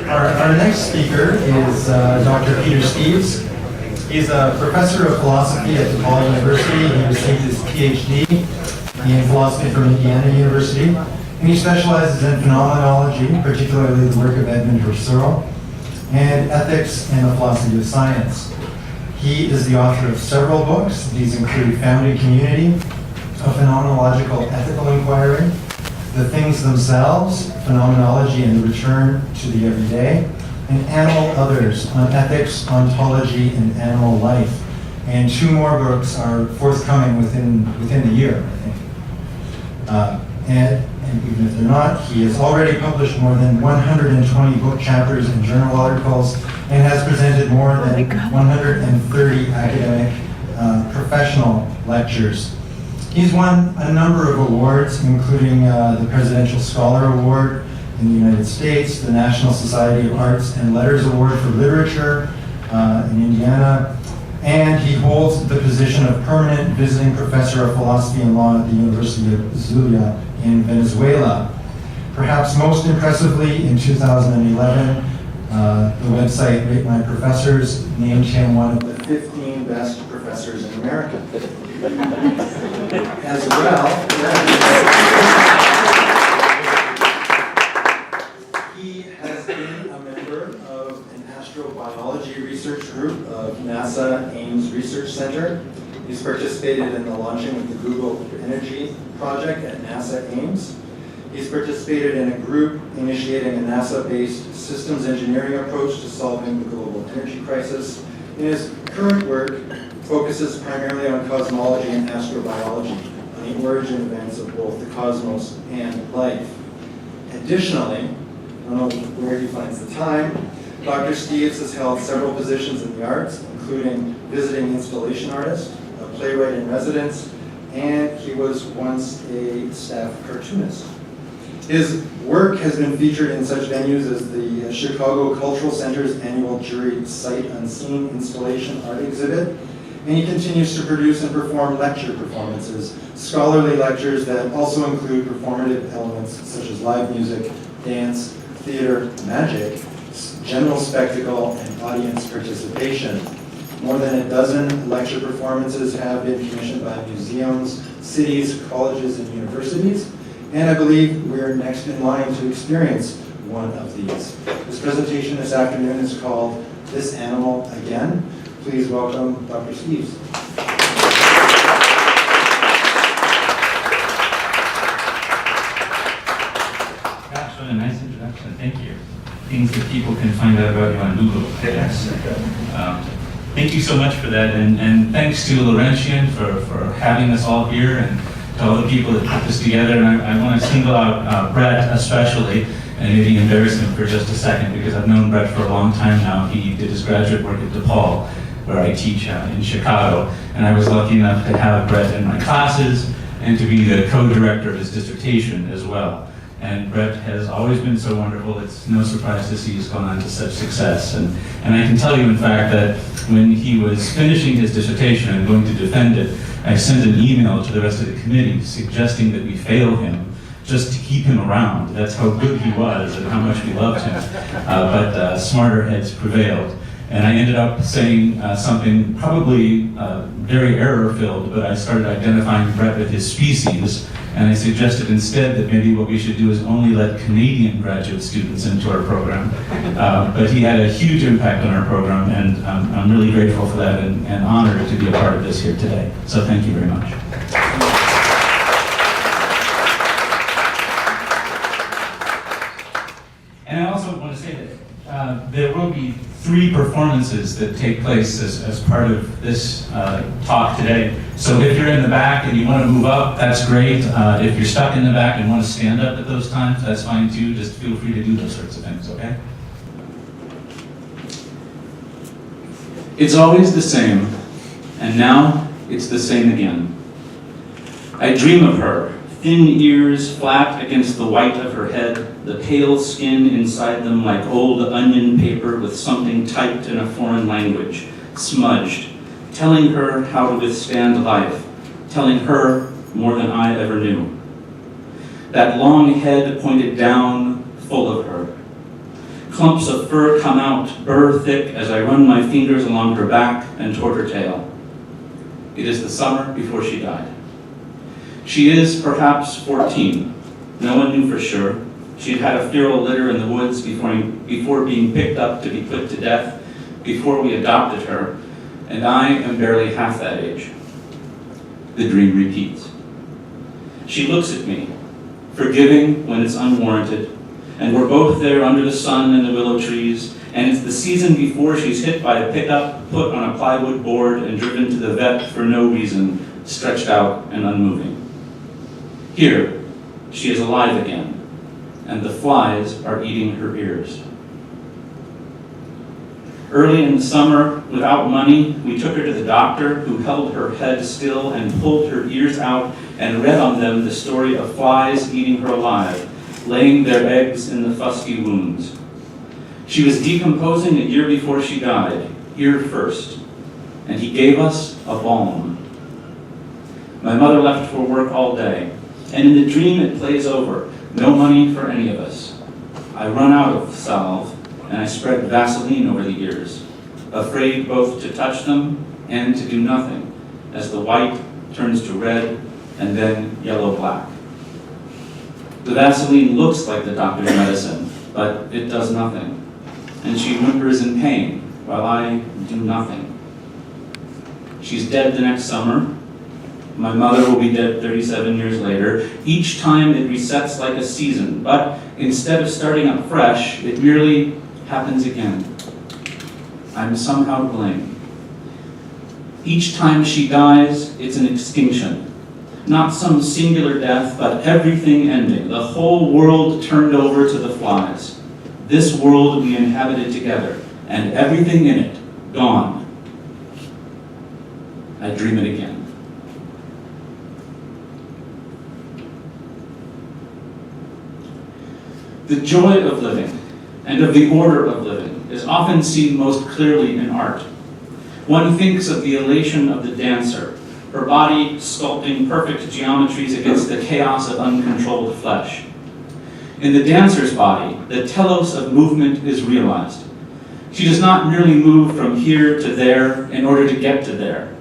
Our next speaker is Dr. Peter Steeves. He's a professor of philosophy at DePaul University. He received his PhD in philosophy from Indiana University, and he specializes in phenomenology, particularly the work of Edmund Husserl, and ethics and the philosophy of science. He is the author of several books. These include Founding Community, A Phenomenological Ethical Inquiry, The Things Themselves, Phenomenology and the Return to the Everyday, and Animal Others, on ethics, ontology, and animal life. And two more books are forthcoming within the year, I think. And even if they're not, he has already published more than 120 book chapters and journal articles, and has presented more than 130 academic professional lectures. He's won a number of awards, including the Presidential Scholar Award in the United States, the National Society of Arts and Letters Award for Literature in Indiana, and he holds the position of permanent visiting professor of philosophy and law at the University of Zulia in Venezuela. Perhaps most impressively, in 2011, the website Rate My Professors named him one of the 15 best professors in America. As well, he has been a member of an astrobiology research group of NASA Ames Research Center. He's participated in the launching of the Google Energy Project at NASA Ames. He's participated in a group initiating a NASA-based systems engineering approach to solving the global energy crisis. And his current work focuses primarily on cosmology and astrobiology, on the origin events of both the cosmos and life. Additionally, I don't know where he finds the time, Dr. Steeves has held several positions in the arts, including visiting installation artist, a playwright in residence, and he was once a staff cartoonist. His work has been featured in such venues as the Chicago Cultural Center's annual Jury Sight Unseen installation art exhibit, and he continues to produce and perform lecture performances, scholarly lectures that also include performative elements such as live music, dance, theater, magic, general spectacle, and audience participation. More than a dozen lecture performances have been commissioned by museums, cities, colleges, and universities, and I believe we're next in line to experience one of these. This presentation this afternoon is called This Animal Again. Please welcome Dr. Steeves. Gosh, what a nice introduction. Thank you. Things that people can find out about you on Google, I guess. Thank you so much for that, and thanks to Laurentian for having us all here, and to all the people that put this together. And I want to single out Brett especially, and maybe embarrass him for just a second, because I've known Brett for a long time now. He did his graduate work at DePaul, where I teach in Chicago, and I was lucky enough to have Brett in my classes and to be the co-director of his dissertation as well. And Brett has always been so wonderful. It's no surprise to see he's gone on to such success. And I can tell you, in fact, that when he was finishing his dissertation and going to defend it, I sent an email to the rest of the committee suggesting that we fail him just to keep him around. That's how good he was and how much we loved him. But smarter heads prevailed. And I ended up saying something probably very error-filled, but I started identifying Brett with his species, and I suggested instead that maybe what we should do is only let Canadian graduate students into our program. But he had a huge impact on our program, and I'm really grateful for that and honored to be a part of this here today. So thank you very much. And I also want to say that there will be 3 performances that take place as part of this talk today. So if you're in the back and you want to move up, that's great. If you're stuck in the back and want to stand up at those times, that's fine too. Just feel free to do those sorts of things, okay? It's always the same, and now it's the same again. I dream of her, thin ears flat against the white of her head, the pale skin inside them like old onion paper with something typed in a foreign language, smudged, telling her how to withstand life, telling her more than I ever knew. That long head pointed down, full of her. Clumps of fur come out, burr thick, as I run my fingers along her back and toward her tail. It is the summer before she died. She is perhaps 14. No one knew for sure. She had had a feral litter in the woods before being picked up to be put to death, before we adopted her, and I am barely half that age. The dream repeats. She looks at me, forgiving when it's unwarranted, and we're both there under the sun and the willow trees, and it's the season before she's hit by a pickup, put on a plywood board, and driven to the vet for no reason, stretched out and unmoving. Here, she is alive again, and the flies are eating her ears. Early in the summer, without money, we took her to the doctor, who held her head still and pulled her ears out and read on them the story of flies eating her alive, laying their eggs in the fusky wounds. She was decomposing a year before she died, ear first, and he gave us a balm. My mother left for work all day, and in the dream it plays over. No money for any of us. I run out of salve, and I spread Vaseline over the ears, afraid both to touch them and to do nothing, as the white turns to red and then yellow-black. The Vaseline looks like the doctor's medicine, but it does nothing, and she whimpers in pain while I do nothing. She's dead the next summer. My mother will be dead 37 years later. Each time it resets like a season, but instead of starting up fresh, it merely happens again. I'm somehow blamed. Each time she dies, it's an extinction. Not some singular death, but everything ending. The whole world turned over to the flies. This world we inhabited together, and everything in it gone. I dream it again. The joy of living and of the order of living is often seen most clearly in art. One thinks of the elation of the dancer, her body sculpting perfect geometries against the chaos of uncontrolled flesh. In the dancer's body, the telos of movement is realized. She does not merely move from here to there in order to get to there,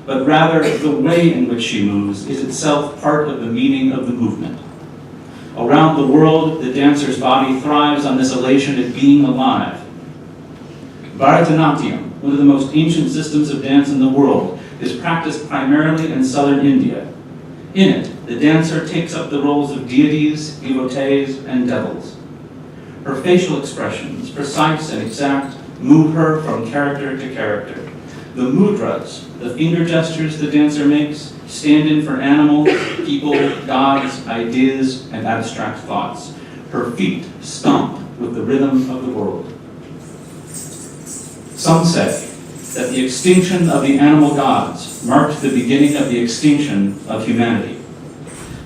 but rather the way in which she moves is itself part of the meaning of the movement. Around the world, the dancer's body thrives on this elation at being alive. Bharatanatyam, one of the most ancient systems of dance in the world, is practiced primarily in southern India. In it, the dancer takes up the roles of deities, devotees, and devils. Her facial expressions, precise and exact, move her from character to character. The mudras, the finger gestures the dancer makes, stand in for animals, people, gods, ideas, and abstract thoughts. Her feet stomp with the rhythm of the world. Some say that the extinction of the animal gods marked the beginning of the extinction of humanity.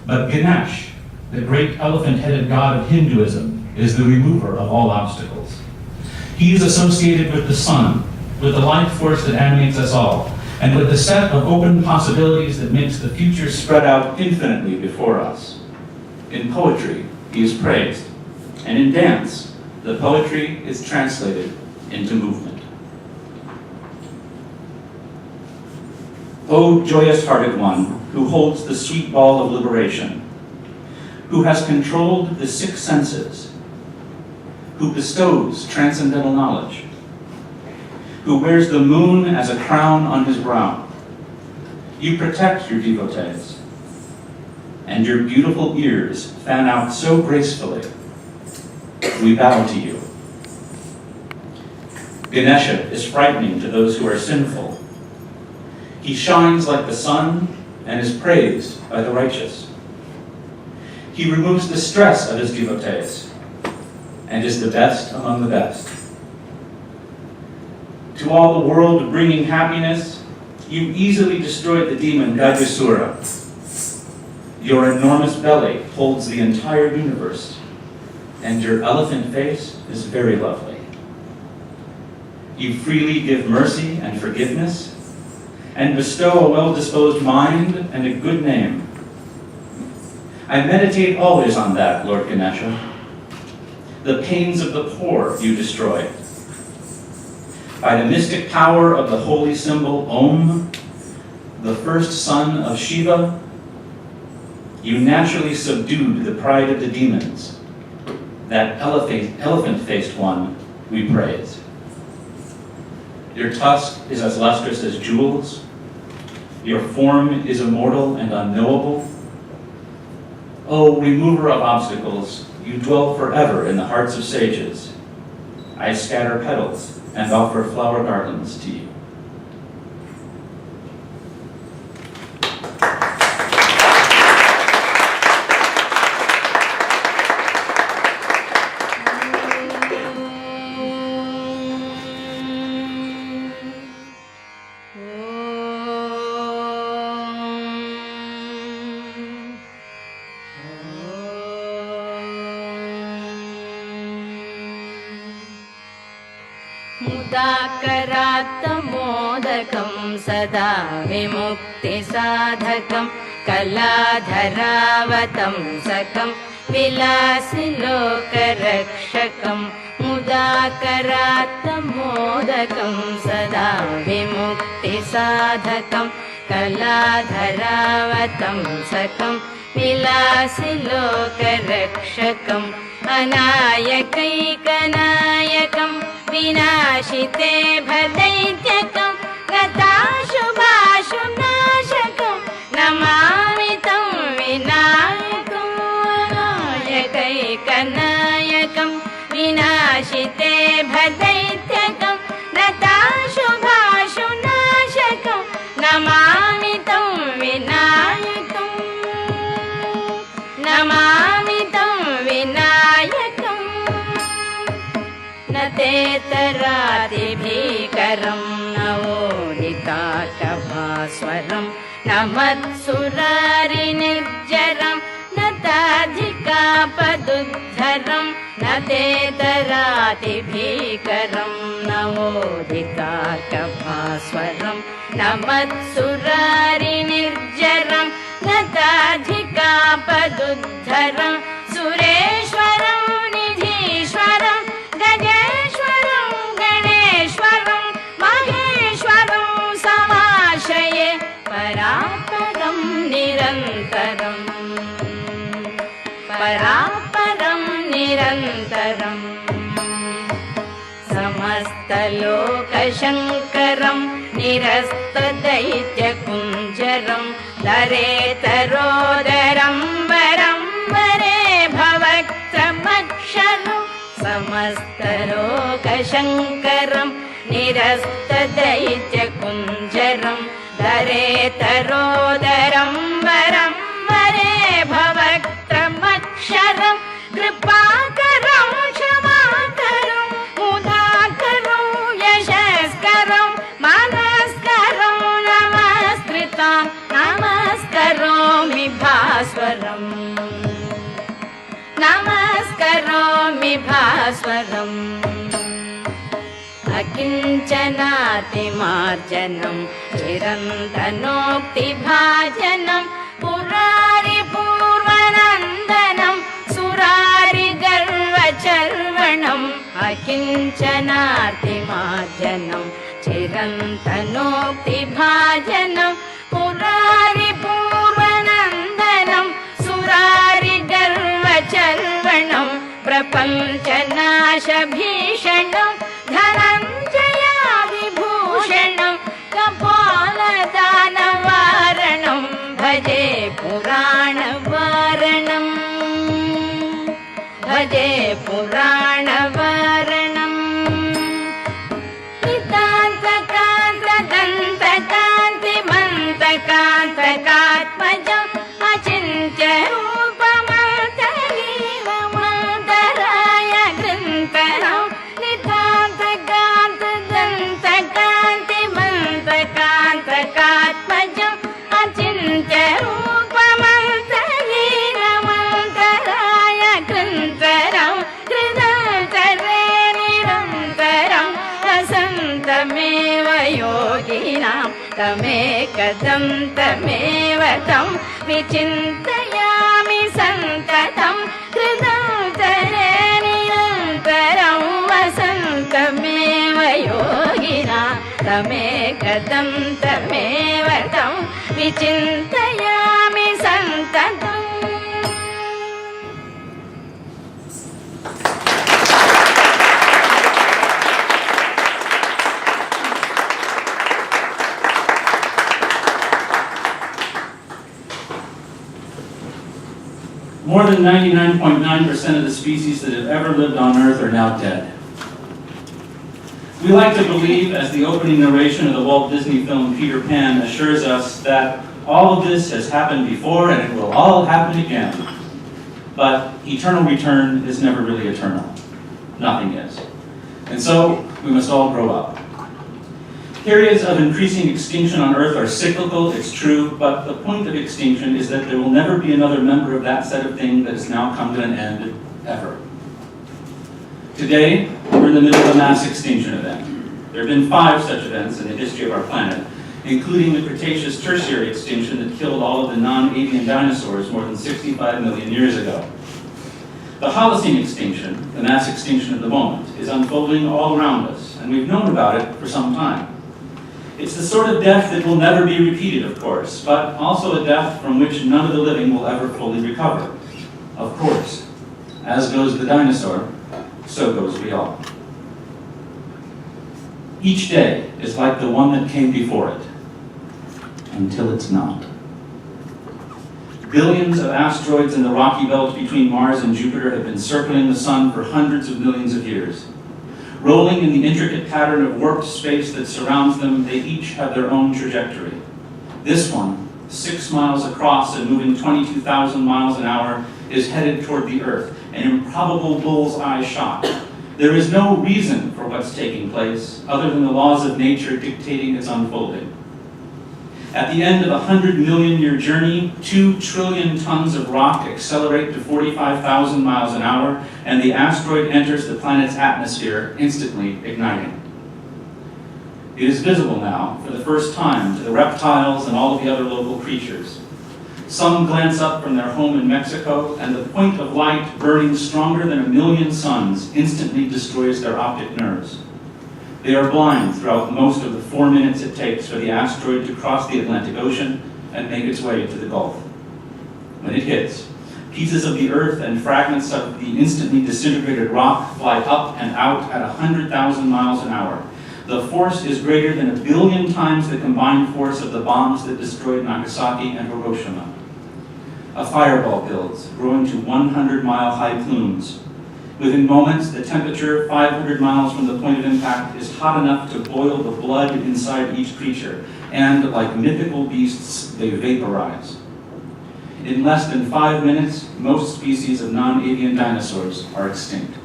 But Ganesha, the great elephant-headed god of Hinduism, is the remover of all obstacles. He is associated with the sun, with the life force that animates us all, and with the set of open possibilities that makes the future spread out infinitely before us. In poetry, he is praised, and in dance, the poetry is translated into movement. O joyous-hearted one, who holds the sweet ball of liberation, who has controlled the six senses, who bestows transcendental knowledge, who wears the moon as a crown on his brow. You protect your devotees, and your beautiful ears fan out so gracefully. We bow to you. Ganesha is frightening to those who are sinful. He shines like the sun and is praised by the righteous. He removes the stress of his devotees and is the best among the best. To all the world bringing happiness, you easily destroyed the demon Gajasura. Your enormous belly holds the entire universe, and your elephant face is very lovely. You freely give mercy and forgiveness, and bestow a well-disposed mind and a good name. I meditate always on that, Lord Ganesha. The pains of the poor you destroy. By the mystic power of the holy symbol Om, the first son of Shiva, you naturally subdued the pride of the demons. That elephant-faced one we praise. Your tusk is as lustrous as jewels. Your form is immortal and unknowable. O remover of obstacles, you dwell forever in the hearts of sages. I scatter petals and offer flower garlands to you. मुदाकरात्तमोदकं सदा विमुक्तिसाधकं कलाधरावतंसकं विलासिलोकरक्षकं मुदाकरात्तमोदकं सदा विमुक्तिसाधकं कलाधरावतंसकं विलासिलोकरक्षकं अनायकैकनायकं विनाशिते भदैत्यकं गताशुभाशुनाशकं नमामि तं विनायकं अनायकैकनायकं विनाशिते भदैत्यकं गताशुभाशुनाशकं नमामि तं विनायकं नमामि तं विनायकम् न तेतरातिभीकरं नवोदिताटभास्वरं न मत्सुरारिनिर्जरं न ताधिकापदुद्धरं न तेतरातिभीकरं नवोदिताटभास्वरं न मत्सुरारिनिर्जरं न ताधिकापदुद्धरं सुरेश्वरं निधीश्वरं गजेश्वरं गणेश्वरं महेश्वरं समाश्रये परापरं निरन्तरं परापरं निरन्तरं समस्तलोकशङ्करं निरस्तदैत्यकुञ्जरं दरेतरोदरं वरं वरे भवक्त्रमक्षरं समस्तलोकशङ्करं निरस्तदैत्यकुञ्जरं दरेतरोदरं वरं वरे भवक्त्रमक्षरं कृपाकरं क्षमाकरं मुदाकरं यशस्करं मनस्करं नमस्कृतं नमस्करोमि भास्वरम् नमस्करोमि भास्वरम् अकिञ्चनातिमार्जनं चिरन्तनोक्तिभाजनं पुरारिपूर्वनन्दनं सुरारिगर्वचर्वणम् अकिञ्चनातिमार्जनं चिरन्तनोक्तिभाजनं पुरारिपूर्वनन्दनं सुरारिगर्वचर्वणं प्रपञ्चनाशभीषणं धनञ्जयादिभूषणं कपालदानवारणं भजे पुराणवारणम् भजे पुराणवारणम् नितान्तकान्तदन्तकान्तिमन्तकान्तकात्मजम् अचिन्त्यरूपमन्तलीलमन्तराय ग्रन्थनं नितान्तकान्तदन्तकान्तिमन्तकान्तकात्मजम् अचिन्त्यरूपमन्तलीलमन्तराय ग्रन्थनं कृतन्तरे निरन्तरं वसन्तमेव योगिनां तमेकदन्तमेव तं विचिन्तयामि सन्ततं कृतन्तरे निरन्तरं तमेव तं विचिन्तयामि सन्ततम्. More than 99.9% of the species that have ever lived on Earth are now dead. We like to believe, as the opening narration of the Walt Disney film Peter Pan assures us, that all of this has happened before and it will all happen again. But eternal return is never really eternal. Nothing is. And so, we must all grow up. Periods of increasing extinction on Earth are cyclical, it's true, but the point of extinction is that there will never be another member of that set of things that has now come to an end, ever. Today, we're in the middle of a mass extinction event. There have been 5 such events in the history of our planet, including the Cretaceous Tertiary extinction that killed all of the non-avian dinosaurs more than 65 million years ago. The Holocene extinction, the mass extinction of the moment, is unfolding all around us, and we've known about it for some time. It's the sort of death that will never be repeated, of course, but also a death from which none of the living will ever fully recover. Of course, as goes the dinosaur, so goes we all. Each day is like the one that came before it, until it's not. Billions of asteroids in the rocky belt between Mars and Jupiter have been circling the sun for hundreds of millions of years. Rolling in the intricate pattern of warped space that surrounds them, they each have their own trajectory. This one, 6 miles across and moving 22,000 miles an hour, is headed toward the Earth, an improbable bull's-eye shot. There is no reason for what's taking place, other than the laws of nature dictating its unfolding. At the end of a 100-million-year journey, 2 trillion tons of rock accelerate to 45,000 miles an hour, and the asteroid enters the planet's atmosphere, instantly igniting. It is visible now, for the first time, to the reptiles and all of the other local creatures. Some glance up from their home in Mexico, and the point of light, burning stronger than 1,000,000 suns, instantly destroys their optic nerves. They are blind throughout most of the 4 minutes it takes for the asteroid to cross the Atlantic Ocean and make its way to the Gulf. When it hits, pieces of the Earth and fragments of the instantly disintegrated rock fly up and out at 100,000 miles an hour. The force is greater than 1 billion times the combined force of the bombs that destroyed Nagasaki and Hiroshima. A fireball builds, growing to 100-mile-high plumes. Within moments, the temperature 500 miles from the point of impact is hot enough to boil the blood inside each creature, and like mythical beasts, they vaporize. In less than 5 minutes, most species of non-avian dinosaurs are extinct.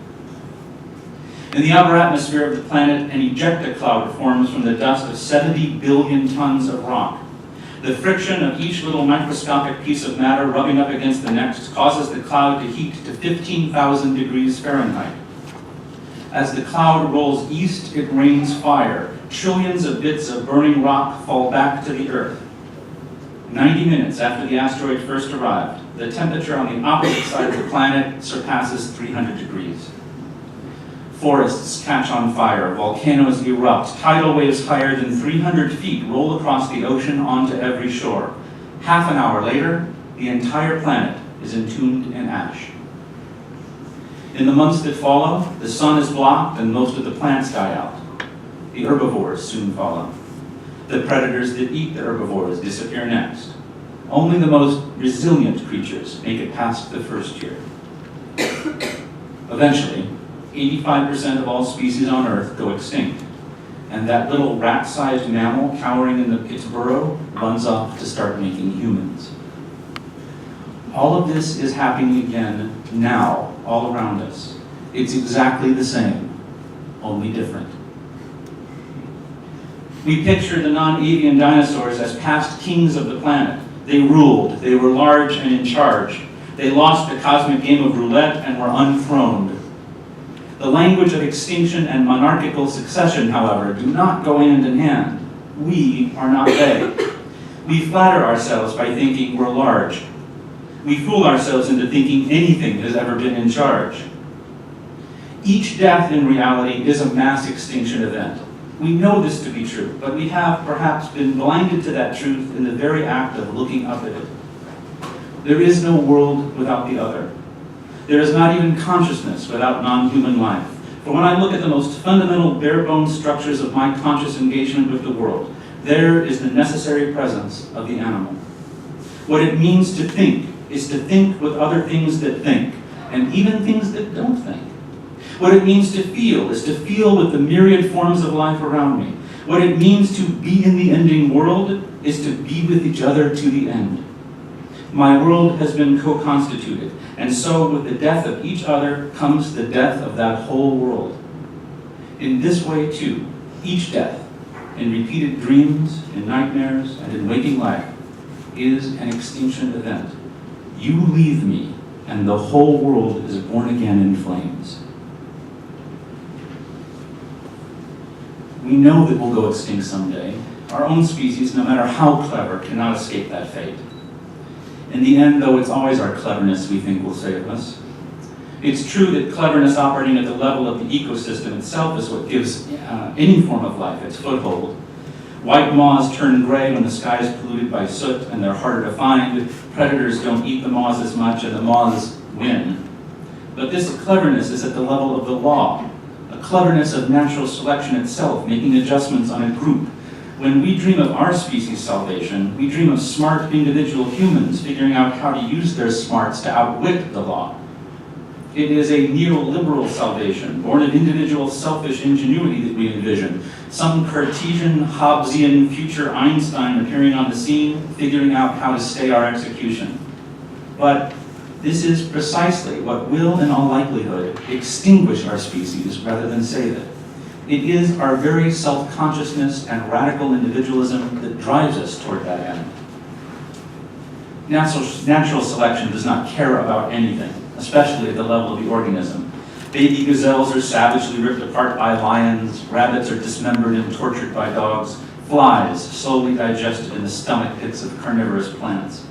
In the outer atmosphere of the planet, an ejecta cloud forms from the dust of 70 billion tons of rock. The friction of each little microscopic piece of matter rubbing up against the next causes the cloud to heat to 15,000 degrees Fahrenheit. As the cloud rolls east, it rains fire. Trillions of bits of burning rock fall back to the Earth. 90 minutes after the asteroid first arrived, the temperature on the opposite side of the planet surpasses 300 degrees. Forests catch on fire, volcanoes erupt, tidal waves higher than 300 feet roll across the ocean onto every shore. Half an hour later, the entire planet is entombed in ash. In the months that follow, the sun is blocked and most of the plants die out. The herbivores soon follow. The predators that eat the herbivores disappear next. Only the most resilient creatures make it past the first year. Eventually, 85% of all species on Earth go extinct, and that little rat-sized mammal cowering in its burrow runs off to start making humans. All of this is happening again now, all around us. It's exactly the same, only different. We picture the non-avian dinosaurs as past kings of the planet. They ruled, they were large and in charge. They lost the cosmic game of roulette and were unthroned. The language of extinction and monarchical succession, however, do not go hand in hand. We are not they. We flatter ourselves by thinking we're large. We fool ourselves into thinking anything has ever been in charge. Each death in reality is a mass extinction event. We know this to be true, but we have perhaps been blinded to that truth in the very act of looking up at it. There is no world without the other. There is not even consciousness without non-human life. For when I look at the most fundamental bare-bones structures of my conscious engagement with the world, there is the necessary presence of the animal. What it means to think is to think with other things that think, and even things that don't think. What it means to feel is to feel with the myriad forms of life around me. What it means to be in the ending world is to be with each other to the end. My world has been co-constituted, and so with the death of each other comes the death of that whole world. In this way, too, each death, in repeated dreams, in nightmares, and in waking life, is an extinction event. You leave me, and the whole world is born again in flames. We know that we'll go extinct someday. Our own species, no matter how clever, cannot escape that fate. In the end, though, it's always our cleverness we think will save us. It's true that cleverness operating at the level of the ecosystem itself is what gives any form of life its foothold. White moths turn gray when the sky is polluted by soot and they're harder to find. Predators don't eat the moths as much and the moths win. But this cleverness is at the level of the law, a cleverness of natural selection itself, making adjustments on a group. When we dream of our species' salvation, we dream of smart individual humans figuring out how to use their smarts to outwit the law. It is a neoliberal salvation, born of individual selfish ingenuity that we envision. Some Cartesian, Hobbesian future Einstein appearing on the scene, figuring out how to stay our execution. But this is precisely what will, in all likelihood, extinguish our species rather than save it. It is our very self-consciousness and radical individualism that drives us toward that end. Natural selection does not care about anything, especially at the level of the organism. Baby gazelles are savagely ripped apart by lions, rabbits are dismembered and tortured by dogs, flies slowly digested in the stomach pits of carnivorous plants.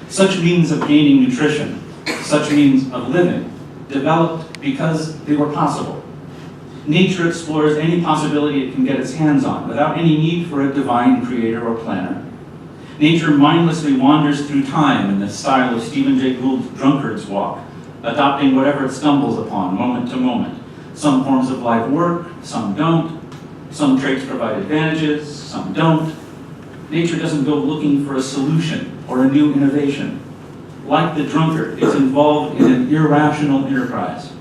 Such means of gaining nutrition, such means of living, developed because they were possible. Nature explores any possibility it can get its hands on without any need for a divine creator or planner. Nature mindlessly wanders through time in the style of Stephen Jay Gould's Drunkard's Walk, adopting whatever it stumbles upon, moment to moment. Some forms of life work, some don't. Some traits provide advantages, some don't. Nature doesn't go looking for a solution or a new innovation. Like the drunkard, it's involved in an irrational enterprise.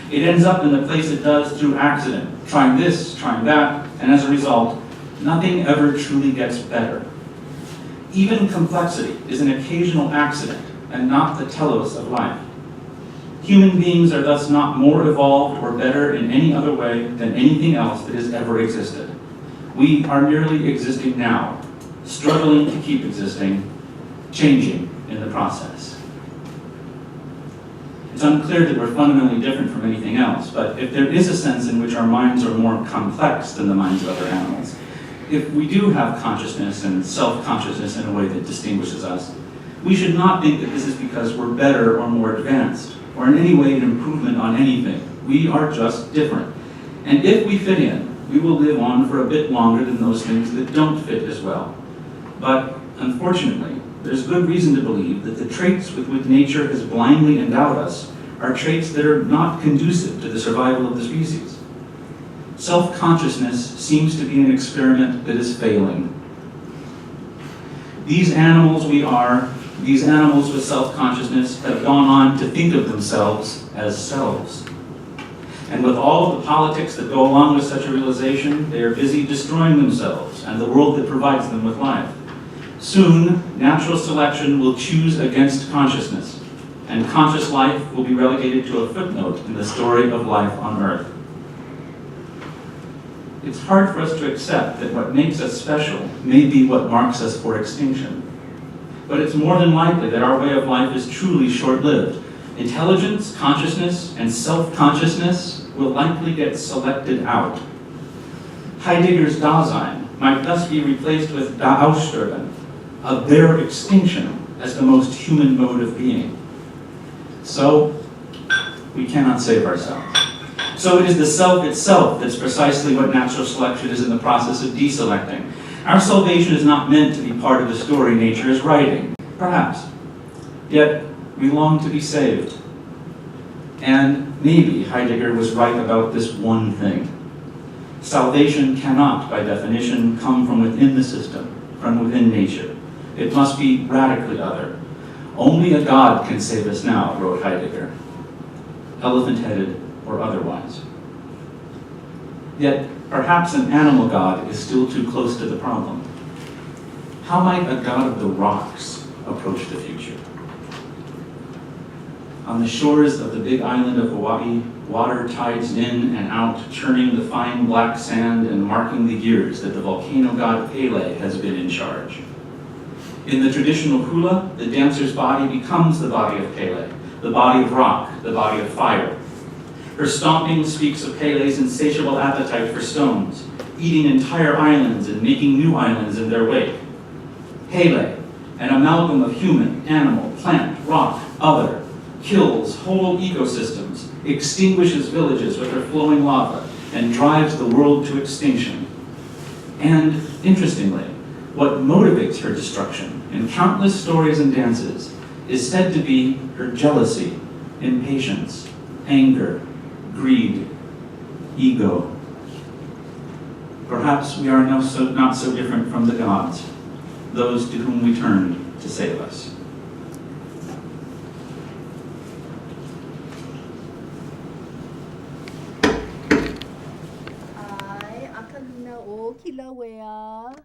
It ends up in the place it does through accident, trying this, trying that, and as a result, nothing ever truly gets better. Even complexity is an occasional accident and not the telos of life. Human beings are thus not more evolved or better in any other way than anything else that has ever existed. We are merely existing now, struggling to keep existing, changing in the process. It's unclear that we're fundamentally different from anything else, but if there is a sense in which our minds are more complex than the minds of other animals, if we do have consciousness and self-consciousness in a way that distinguishes us, we should not think that this is because we're better or more advanced, or in any way an improvement on anything. We are just different. And if we fit in, we will live on for a bit longer than those things that don't fit as well. But unfortunately, there's good reason to believe that the traits with which nature has blindly endowed us are traits that are not conducive to the survival of the species. Self-consciousness seems to be an experiment that is failing. These animals with self-consciousness have gone on to think of themselves as selves. And with all of the politics that go along with such a realization, they are busy destroying themselves and the world that provides them with life. Soon, natural selection will choose against consciousness, and conscious life will be relegated to a footnote in the story of life on Earth. It's hard for us to accept that what makes us special may be what marks us for extinction. But it's more than likely that our way of life is truly short-lived. Intelligence, consciousness, and self-consciousness will likely get selected out. Heidegger's Dasein might thus be replaced with Da Aussterben, of their extinction as the most human mode of being. So, we cannot save ourselves. So it is the self itself that's precisely what natural selection is in the process of deselecting. Our salvation is not meant to be part of the story nature is writing, perhaps. Yet, we long to be saved. And maybe Heidegger was right about this one thing. Salvation cannot, by definition, come from within the system, from within nature. It must be radically other. Only a God can save us now, wrote Heidegger, elephant-headed or otherwise. Yet, perhaps an animal God is still too close to the problem. How might a God of the rocks approach the future? On the shores of the big island of Hawaii, water tides in and out, churning the fine black sand and marking the years that the volcano god Pele has been in charge. In the traditional hula, the dancer's body becomes the body of Pele, the body of rock, the body of fire. Her stomping speaks of Pele's insatiable appetite for stones, eating entire islands and making new islands in their wake. Pele, an amalgam of human, animal, plant, rock, other, kills whole ecosystems, extinguishes villages with her flowing lava, and drives the world to extinction. And, interestingly, what motivates her destruction in countless stories and dances is said to be her jealousy, impatience, anger, greed, ego. Perhaps we are not so different from the gods, those to whom we turned to save us. Kilauea.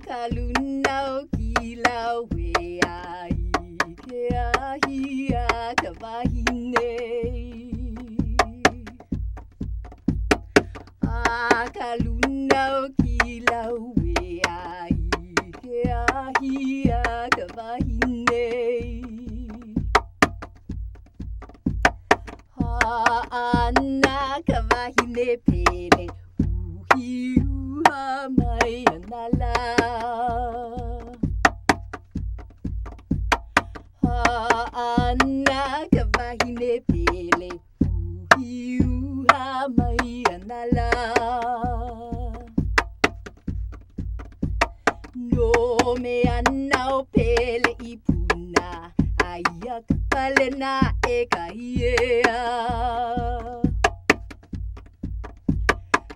Kalunau kilauea ikea hia kawahine. Kalunau kilauea ikea hia kawahine. Ana kawahine Pele uhi uha mai anala. Ana kawahine Pele uhi uha mai anala. No me anao Pele ipuna aya kapalena ekaia.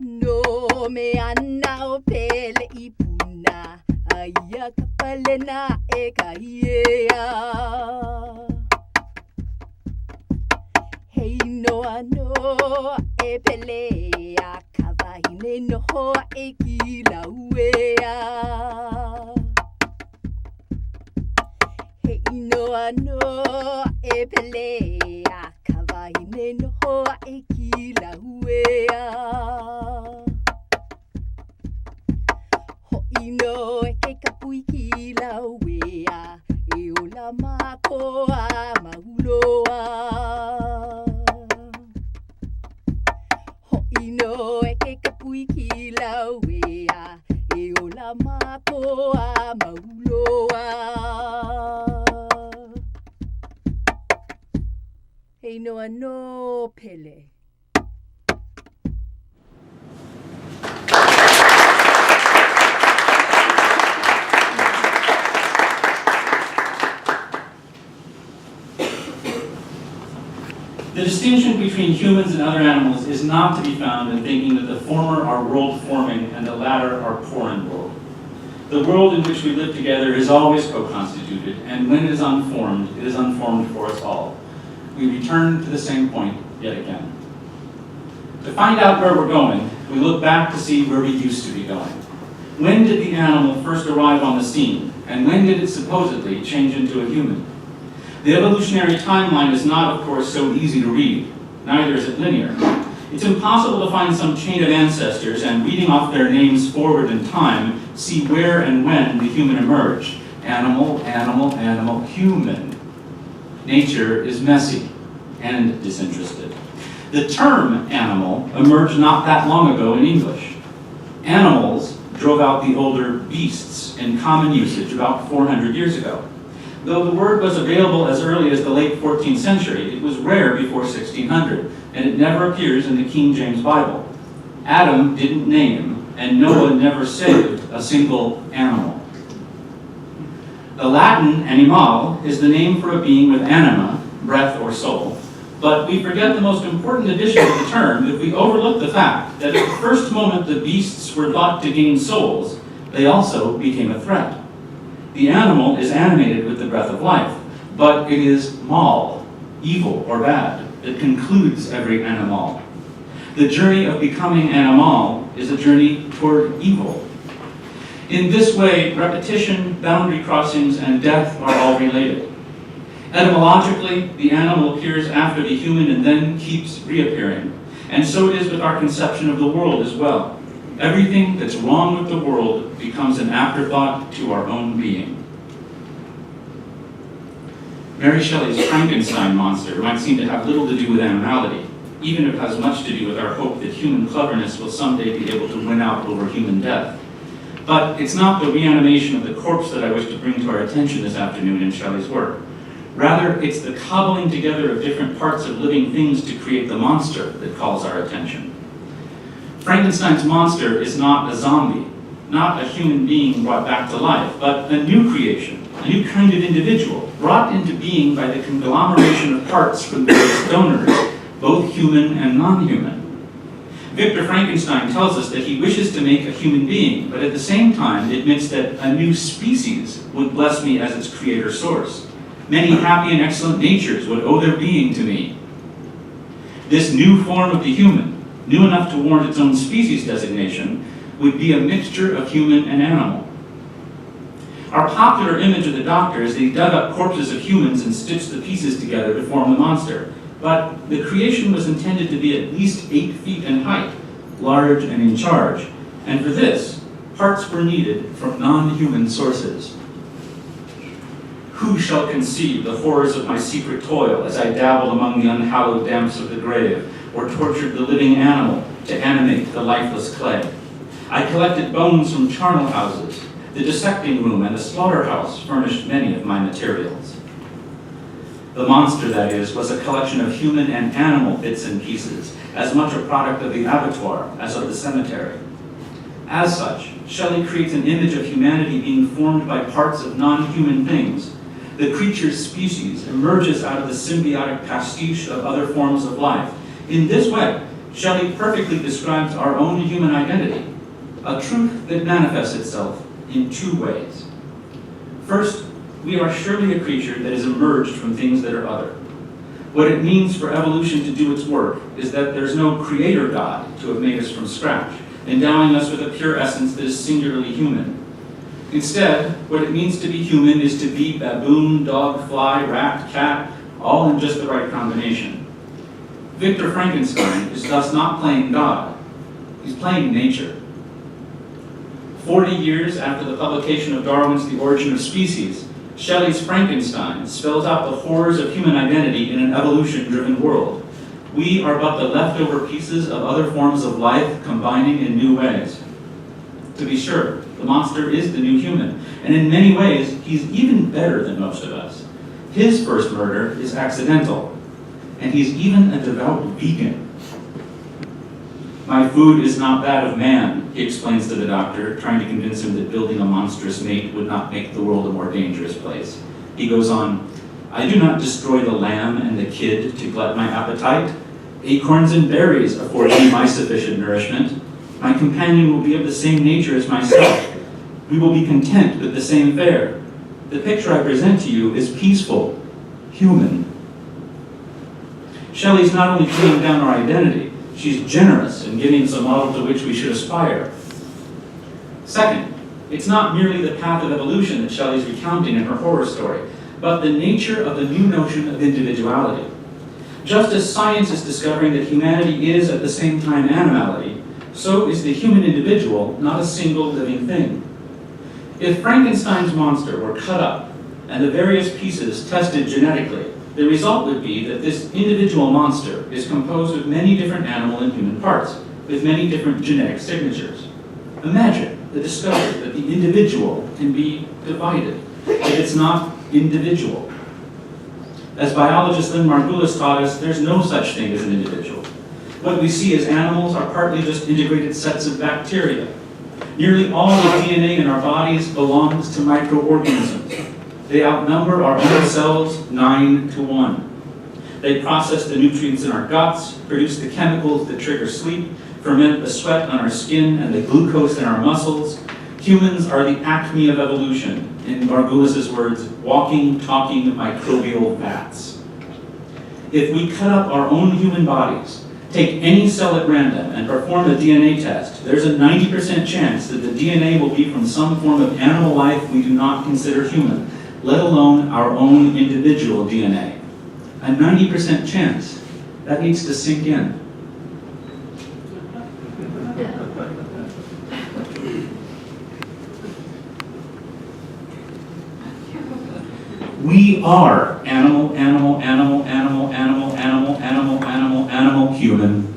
No me anao Pele ipuna aya kapalena ekaia. Hey no ano e Pele a kawahine no hoa e kilauea. Hey no ano e Pele a kawahine no hoa e kilauea. Ho'ino e ke kapui kilauea e ola makoa mauloa. Ho'ino e ke kapui kilauea e ola makoa mauloa. Hey no ano Pele. The distinction between humans and other animals is not to be found in thinking that the former are world-forming and the latter are foreign world. The world in which we live together is always co-constituted, and when it is unformed for us all. We return to the same point yet again. To find out where we're going, we look back to see where we used to be going. When did the animal first arrive on the scene, and when did it supposedly change into a human? The evolutionary timeline is not, of course, so easy to read. Neither is it linear. It's impossible to find some chain of ancestors and, reading off their names forward in time, see where and when the human emerged. Animal, animal, animal, human. Nature is messy and disinterested. The term animal emerged not that long ago in English. Animals drove out the older beasts in common usage about 400 years ago. Though the word was available as early as the late 14th century, it was rare before 1600, and it never appears in the King James Bible. Adam didn't name, and Noah never saved a single animal. The Latin animal is the name for a being with anima, breath or soul, but we forget the most important addition to the term if we overlook the fact that at the first moment the beasts were thought to gain souls, they also became a threat. The animal is animated with the breath of life, but it is mal, evil or bad, that concludes every animal. The journey of becoming animal is a journey toward evil. In this way, repetition, boundary crossings, and death are all related. Etymologically, the animal appears after the human and then keeps reappearing. And so it is with our conception of the world as well. Everything that's wrong with the world becomes an afterthought to our own being. Mary Shelley's Frankenstein monster might seem to have little to do with animality, even if it has much to do with our hope that human cleverness will someday be able to win out over human death. But it's not the reanimation of the corpse that I wish to bring to our attention this afternoon in Shelley's work. Rather, it's the cobbling together of different parts of living things to create the monster that calls our attention. Frankenstein's monster is not a zombie, not a human being brought back to life, but a new creation, a new kind of individual, brought into being by the conglomeration of parts from various donors, both human and non-human. Victor Frankenstein tells us that he wishes to make a human being, but at the same time admits that a new species would bless me as its creator source. Many happy and excellent natures would owe their being to me. This new form of the human, new enough to warrant its own species designation, would be a mixture of human and animal. Our popular image of the Doctor is that he dug up corpses of humans and stitched the pieces together to form the monster. But the creation was intended to be at least 8 feet in height, large and in charge. And for this, parts were needed from non-human sources. Who shall conceive the horrors of my secret toil as I dabbled among the unhallowed damps of the grave, or tortured the living animal to animate the lifeless clay? I collected bones from charnel houses. The dissecting room and the slaughterhouse furnished many of my materials. The monster, that is, was a collection of human and animal bits and pieces, as much a product of the abattoir as of the cemetery. As such, Shelley creates an image of humanity being formed by parts of non-human things. The creature's species emerges out of the symbiotic pastiche of other forms of life. In this way, Shelley perfectly describes our own human identity, a truth that manifests itself in 2 ways. First, we are surely a creature that has emerged from things that are other. What it means for evolution to do its work is that there's no creator God to have made us from scratch, endowing us with a pure essence that is singularly human. Instead, what it means to be human is to be baboon, dog, fly, rat, cat, all in just the right combination. Victor Frankenstein is thus not playing God, he's playing nature. 40 years after the publication of Darwin's The Origin of Species, Shelley's Frankenstein spells out the horrors of human identity in an evolution-driven world. We are but the leftover pieces of other forms of life combining in new ways. To be sure, the monster is the new human, and in many ways, he's even better than most of us. His first murder is accidental, and he's even a devout vegan. My food is not that of man, he explains to the Doctor, trying to convince him that building a monstrous mate would not make the world a more dangerous place. He goes on, I do not destroy the lamb and the kid to glut my appetite. Acorns and berries afford me my sufficient nourishment. My companion will be of the same nature as myself. We will be content with the same fare. The picture I present to you is peaceful, human. Shelley's not only putting down our identity, she's generous in giving us a model to which we should aspire. Second, it's not merely the path of evolution that Shelley's recounting in her horror story, but the nature of the new notion of individuality. Just as science is discovering that humanity is at the same time animality, so is the human individual not a single living thing. If Frankenstein's monster were cut up and the various pieces tested genetically, the result would be that this individual monster is composed of many different animal and human parts, with many different genetic signatures. Imagine the discovery that the individual can be divided, that it's not individual. As biologist Lynn Margulis taught us, there's no such thing as an individual. What we see as animals are partly just integrated sets of bacteria. Nearly all the DNA in our bodies belongs to microorganisms. They outnumber our own cells 9-to-1. They process the nutrients in our guts, produce the chemicals that trigger sleep, ferment the sweat on our skin and the glucose in our muscles. Humans are the acme of evolution. In Margulis' words, walking, talking microbial vats. If we cut up our own human bodies, take any cell at random and perform a DNA test, there's a 90% chance that the DNA will be from some form of animal life we do not consider human, let alone our own individual DNA. A 90% chance. That needs to sink in. We are animal, human.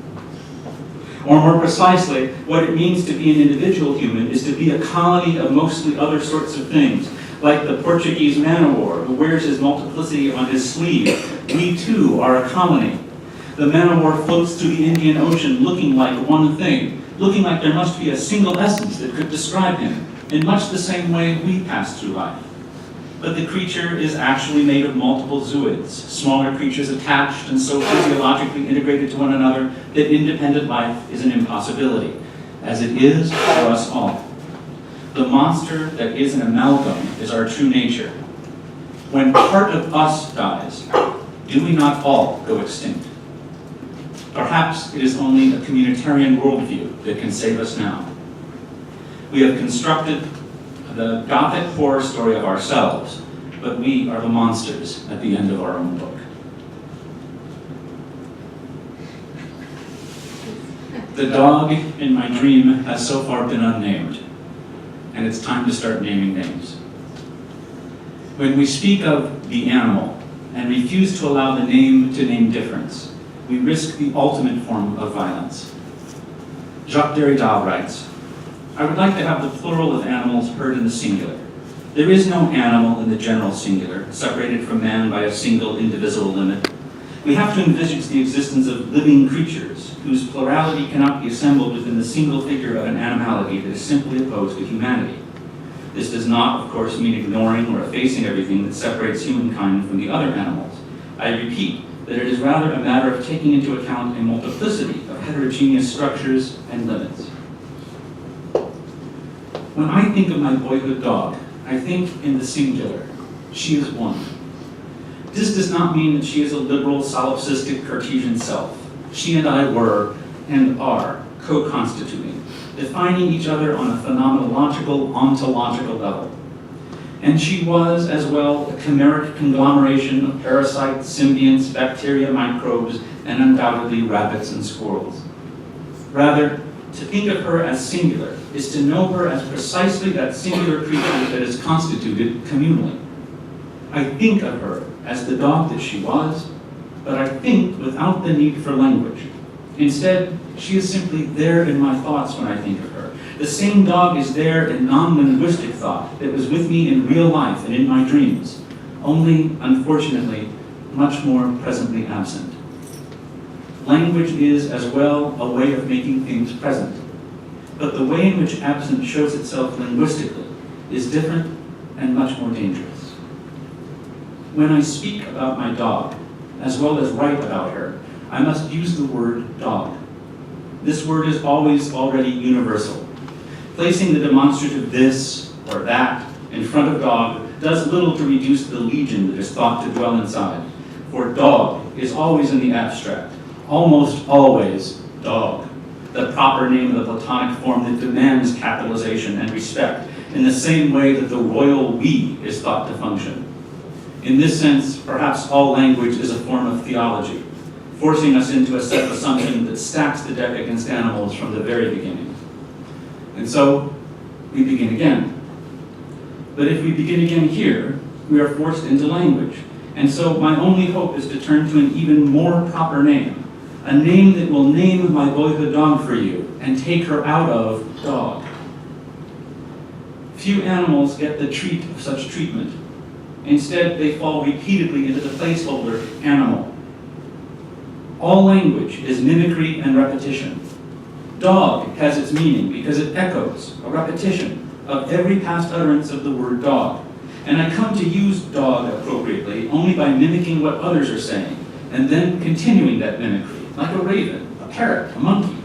Or more precisely, what it means to be an individual human is to be a colony of mostly other sorts of things, like the Portuguese man-o-war who wears his multiplicity on his sleeve. We too are a colony. The man-o-war floats through the Indian Ocean looking like one thing, looking like there must be a single essence that could describe him, in much the same way we pass through life. But the creature is actually made of multiple zooids, smaller creatures attached and so physiologically integrated to one another that independent life is an impossibility, as it is for us all. The monster that is an amalgam is our true nature. When part of us dies, do we not all go extinct? Perhaps it is only a communitarian worldview that can save us now. We have constructed the Gothic horror story of ourselves, but we are the monsters at the end of our own book. The dog in my dream has so far been unnamed, and it's time to start naming names. When we speak of the animal and refuse to allow the name to name difference, we risk the ultimate form of violence. Jacques Derrida writes, I would like to have the plural of animals heard in the singular. There is no animal in the general singular, separated from man by a single indivisible limit. We have to envisage the existence of living creatures, whose plurality cannot be assembled within the single figure of an animality that is simply opposed to humanity. This does not, of course, mean ignoring or effacing everything that separates humankind from the other animals. I repeat that it is rather a matter of taking into account a multiplicity of heterogeneous structures and limits. When I think of my boyhood dog, I think in the singular. She is one. This does not mean that she is a liberal, solipsistic Cartesian self. She and I were, and are, co-constituting, defining each other on a phenomenological, ontological level. And she was, as well, a chimeric conglomeration of parasites, symbionts, bacteria, microbes, and undoubtedly rabbits and squirrels. Rather, to think of her as singular is to know her as precisely that singular creature that is constituted communally. I think of her as the dog that she was, but I think without the need for language. Instead, she is simply there in my thoughts when I think of her. The same dog is there in non-linguistic thought that was with me in real life and in my dreams, only, unfortunately, much more presently absent. Language is, as well, a way of making things present. But the way in which absence shows itself linguistically is different and much more dangerous. When I speak about my dog, as well as write about her, I must use the word dog. This word is always already universal. Placing the demonstrative this or that in front of dog does little to reduce the legion that is thought to dwell inside. For dog is always in the abstract, almost always dog, the proper name of the Platonic form that demands capitalization and respect, in the same way that the royal we is thought to function. In this sense, perhaps all language is a form of theology, forcing us into a set of assumptions that stacks the deck against animals from the very beginning. And so, we begin again. But if we begin again here, we are forced into language. And so my only hope is to turn to an even more proper name, a name that will name my boyhood dog for you and take her out of dog. Few animals get the treat of such treatment. Instead, they fall repeatedly into the placeholder animal. All language is mimicry and repetition. Dog has its meaning because it echoes a repetition of every past utterance of the word dog. And I come to use dog appropriately only by mimicking what others are saying, and then continuing that mimicry, like a raven, a parrot, a monkey,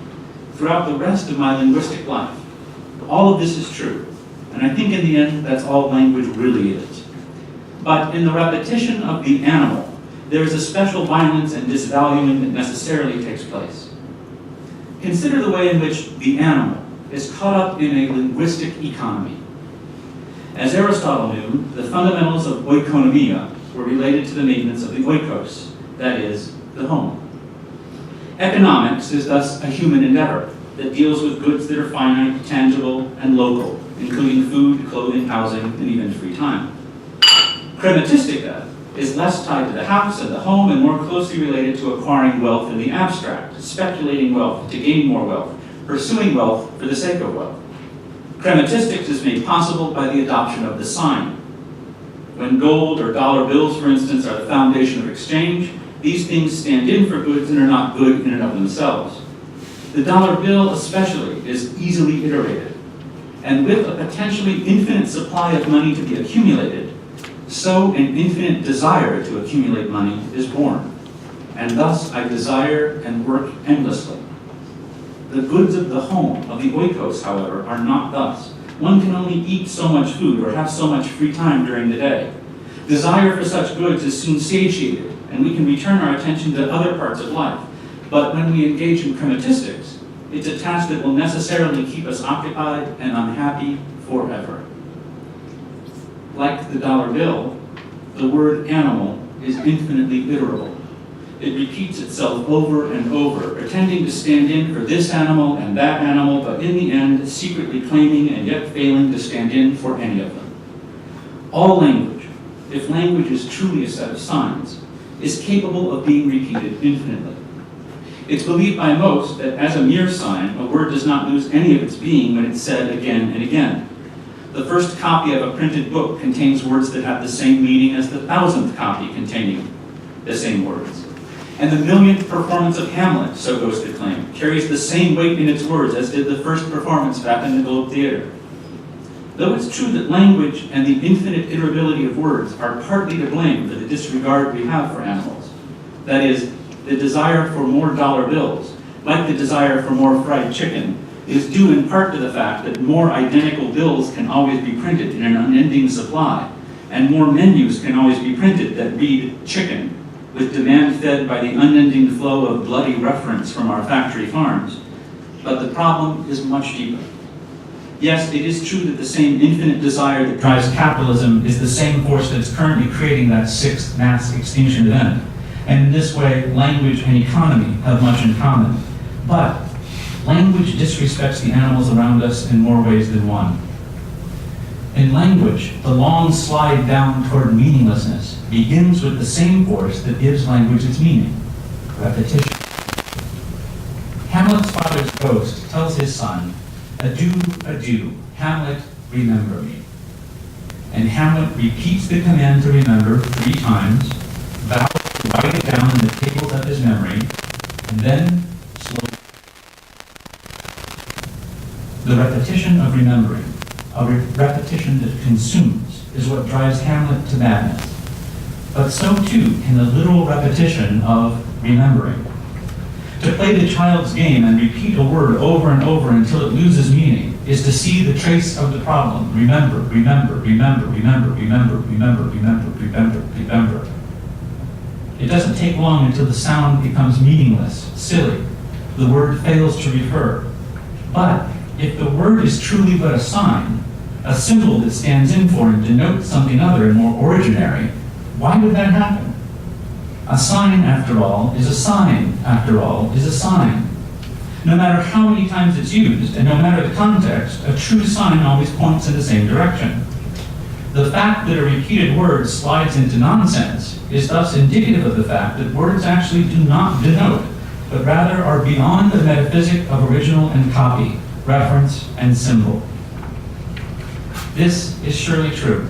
throughout the rest of my linguistic life. All of this is true, and I think in the end that's all language really is. But in the repetition of the animal, there is a special violence and disvaluing that necessarily takes place. Consider the way in which the animal is caught up in a linguistic economy. As Aristotle knew, the fundamentals of oikonomia were related to the maintenance of the oikos, that is, the home. Economics is thus a human endeavor that deals with goods that are finite, tangible, and local, including food, clothing, housing, and even free time. Crematistica is less tied to the house and the home and more closely related to acquiring wealth in the abstract, speculating wealth to gain more wealth, pursuing wealth for the sake of wealth. Crematistics is made possible by the adoption of the sign. When gold or dollar bills, for instance, are the foundation of exchange, these things stand in for goods and are not good in and of themselves. The dollar bill especially is easily iterated, and with a potentially infinite supply of money to be accumulated, so an infinite desire to accumulate money is born, and thus I desire and work endlessly. The goods of the home, of the oikos, however, are not thus. One can only eat so much food or have so much free time during the day. Desire for such goods is soon satiated, and we can return our attention to other parts of life. But when we engage in crematistics, it's a task that will necessarily keep us occupied and unhappy forever. Like the dollar bill, the word animal is infinitely iterable. It repeats itself over and over, pretending to stand in for this animal and that animal, but in the end, secretly claiming and yet failing to stand in for any of them. All language, if language is truly a set of signs, is capable of being repeated infinitely. It's believed by most that as a mere sign, a word does not lose any of its being when it's said again and again. The first copy of a printed book contains words that have the same meaning as the 1,000th copy containing the same words. And the millionth performance of Hamlet, so goes the claim, carries the same weight in its words as did the first performance back in the Globe Theatre. Though it's true that language and the infinite iterability of words are partly to blame for the disregard we have for animals, that is, the desire for more dollar bills, like the desire for more fried chicken, is due in part to the fact that more identical bills can always be printed in an unending supply, and more menus can always be printed that read chicken, with demand fed by the unending flow of bloody reference from our factory farms. But the problem is much deeper. Yes, it is true that the same infinite desire that drives capitalism is the same force that's currently creating that sixth mass extinction event. And in this way, language and economy have much in common. But language disrespects the animals around us in more ways than one. In language, the long slide down toward meaninglessness begins with the same force that gives language its meaning, repetition. Hamlet's father's ghost tells his son, "Adieu, adieu, Hamlet, remember me." And Hamlet repeats the command to remember 3 times, vows to write it down in the tables of his memory, and then slowly. The repetition of remembering, a repetition that consumes, is what drives Hamlet to madness. But so too can the literal repetition of remembering. To play the child's game and repeat a word over and over until it loses meaning is to see the trace of the problem. Remember, remember, remember, remember, remember, remember, remember, remember, remember. It doesn't take long until the sound becomes meaningless, silly. The word fails to refer. But if the word is truly but a sign, a symbol that stands in for and denotes something other and more originary, why would that happen? A sign, after all, is a sign, after all, is a sign. No matter how many times it's used, and no matter the context, a true sign always points in the same direction. The fact that a repeated word slides into nonsense is thus indicative of the fact that words actually do not denote, but rather are beyond the metaphysic of original and copy, reference and symbol. This is surely true.